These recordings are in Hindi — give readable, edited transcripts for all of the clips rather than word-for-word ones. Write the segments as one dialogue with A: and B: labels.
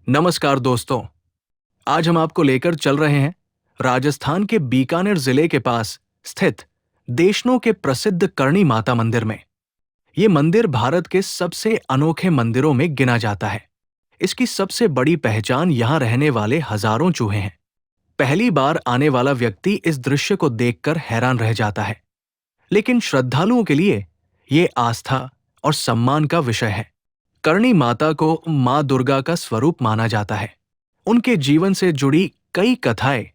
A: नमस्कार दोस्तों। आज हम आपको लेकर चल रहे हैं राजस्थान के बीकानेर जिले के पास स्थित देशनों के प्रसिद्ध करणी माता मंदिर में। ये मंदिर भारत के सबसे अनोखे मंदिरों में गिना जाता है। इसकी सबसे बड़ी पहचान यहाँ रहने वाले हजारों चूहे हैं। पहली बार आने वाला व्यक्ति इस दृश्य को देखकर हैरान रह जाता है, लेकिन श्रद्धालुओं के लिए ये आस्था और सम्मान का विषय है। करणी माता को मां दुर्गा का स्वरूप माना जाता है। उनके जीवन से जुड़ी कई कथाएं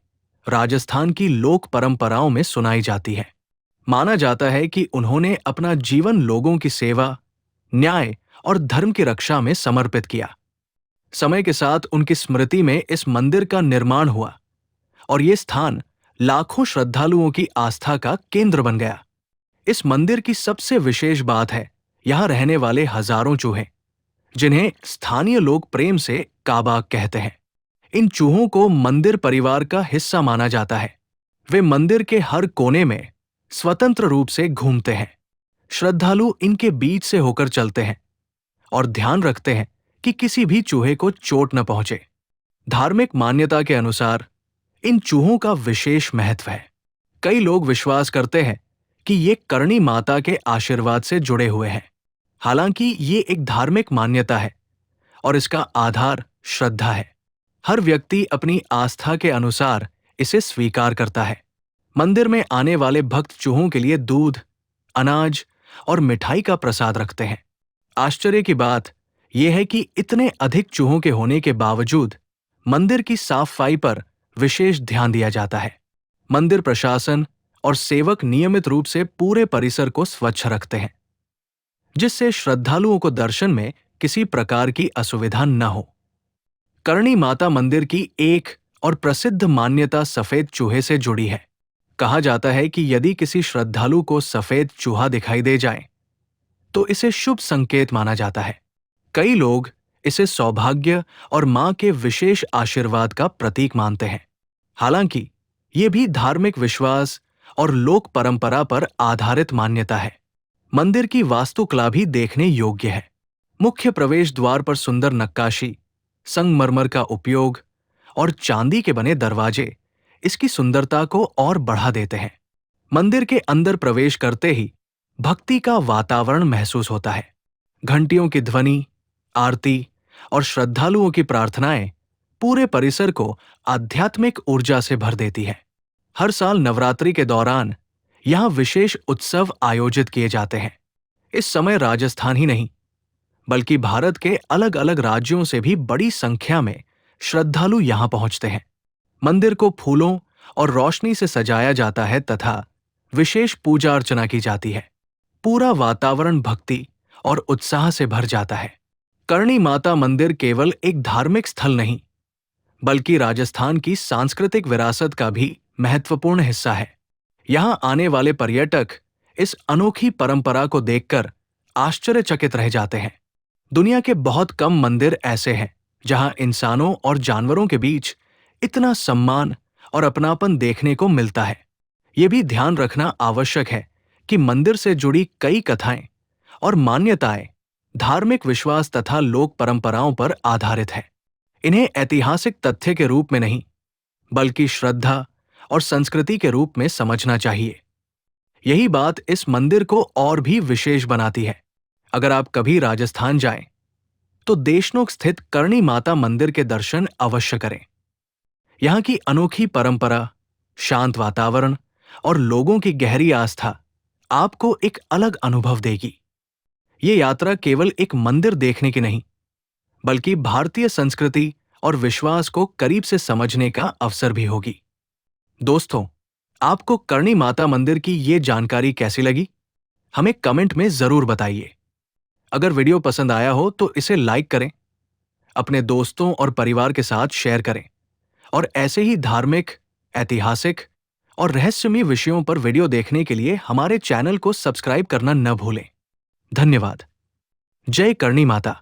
A: राजस्थान की लोक परंपराओं में सुनाई जाती है। माना जाता है कि उन्होंने अपना जीवन लोगों की सेवा, न्याय और धर्म की रक्षा में समर्पित किया। समय के साथ उनकी स्मृति में इस मंदिर का निर्माण हुआ और ये स्थान लाखों श्रद्धालुओं की आस्था का केंद्र बन गया। इस मंदिर की सबसे विशेष बात है यहाँ रहने वाले हजारों चूहे, जिन्हें स्थानीय लोग प्रेम से काबा कहते हैं। इन चूहों को मंदिर परिवार का हिस्सा माना जाता है। वे मंदिर के हर कोने में स्वतंत्र रूप से घूमते हैं। श्रद्धालु इनके बीच से होकर चलते हैं और ध्यान रखते हैं कि किसी भी चूहे को चोट न पहुंचे। धार्मिक मान्यता के अनुसार इन चूहों का विशेष महत्व है। कई लोग विश्वास करते हैं कि ये करणी माता के आशीर्वाद से जुड़े हुए हैं। हालांकि ये एक धार्मिक मान्यता है और इसका आधार श्रद्धा है। हर व्यक्ति अपनी आस्था के अनुसार इसे स्वीकार करता है। मंदिर में आने वाले भक्त चूहों के लिए दूध, अनाज और मिठाई का प्रसाद रखते हैं। आश्चर्य की बात यह है कि इतने अधिक चूहों के होने के बावजूद मंदिर की साफ सफाई पर विशेष ध्यान दिया जाता है। मंदिर प्रशासन और सेवक नियमित रूप से पूरे परिसर को स्वच्छ रखते हैं, जिससे श्रद्धालुओं को दर्शन में किसी प्रकार की असुविधा न हो। करणी माता मंदिर की एक और प्रसिद्ध मान्यता सफेद चूहे से जुड़ी है। कहा जाता है कि यदि किसी श्रद्धालु को सफेद चूहा दिखाई दे जाए तो इसे शुभ संकेत माना जाता है। कई लोग इसे सौभाग्य और मां के विशेष आशीर्वाद का प्रतीक मानते हैं। हालांकि ये भी धार्मिक विश्वास और लोक परंपरा पर आधारित मान्यता है। मंदिर की वास्तुकला भी देखने योग्य है। मुख्य प्रवेश द्वार पर सुंदर नक्काशी, संगमरमर का उपयोग और चांदी के बने दरवाजे इसकी सुंदरता को और बढ़ा देते हैं। मंदिर के अंदर प्रवेश करते ही भक्ति का वातावरण महसूस होता है। घंटियों की ध्वनि, आरती और श्रद्धालुओं की प्रार्थनाएं पूरे परिसर को आध्यात्मिक ऊर्जा से भर देती है। हर साल नवरात्रि के दौरान यहाँ विशेष उत्सव आयोजित किए जाते हैं। इस समय राजस्थान ही नहीं, बल्कि भारत के अलग अलग राज्यों से भी बड़ी संख्या में श्रद्धालु यहाँ पहुंचते हैं। मंदिर को फूलों और रोशनी से सजाया जाता है तथा विशेष पूजा अर्चना की जाती है। पूरा वातावरण भक्ति और उत्साह से भर जाता है। करणी माता मंदिर केवल एक धार्मिक स्थल नहीं, बल्कि राजस्थान की सांस्कृतिक विरासत का भी महत्वपूर्ण हिस्सा है। यहाँ आने वाले पर्यटक इस अनोखी परंपरा को देखकर आश्चर्यचकित रह जाते हैं। दुनिया के बहुत कम मंदिर ऐसे हैं जहाँ इंसानों और जानवरों के बीच इतना सम्मान और अपनापन देखने को मिलता है। ये भी ध्यान रखना आवश्यक है कि मंदिर से जुड़ी कई कथाएं और मान्यताएं धार्मिक विश्वास तथा लोक परंपराओं पर आधारित है। इन्हें ऐतिहासिक तथ्य के रूप में नहीं, बल्कि श्रद्धा और संस्कृति के रूप में समझना चाहिए। यही बात इस मंदिर को और भी विशेष बनाती है। अगर आप कभी राजस्थान जाएं, तो देशनोक स्थित करणी माता मंदिर के दर्शन अवश्य करें। यहाँ की अनोखी परंपरा, शांत वातावरण और लोगों की गहरी आस्था आपको एक अलग अनुभव देगी। ये यात्रा केवल एक मंदिर देखने की नहीं, बल्कि भारतीय संस्कृति और विश्वास को करीब से समझने का अवसर भी होगी। दोस्तों, आपको करणी माता मंदिर की ये जानकारी कैसी लगी? हमें कमेंट में जरूर बताइए। अगर वीडियो पसंद आया हो तो इसे लाइक करें, अपने दोस्तों और परिवार के साथ शेयर करें और ऐसे ही धार्मिक, ऐतिहासिक और रहस्यमय विषयों पर वीडियो देखने के लिए हमारे चैनल को सब्सक्राइब करना न भूलें। धन्यवाद। जय करणी माता।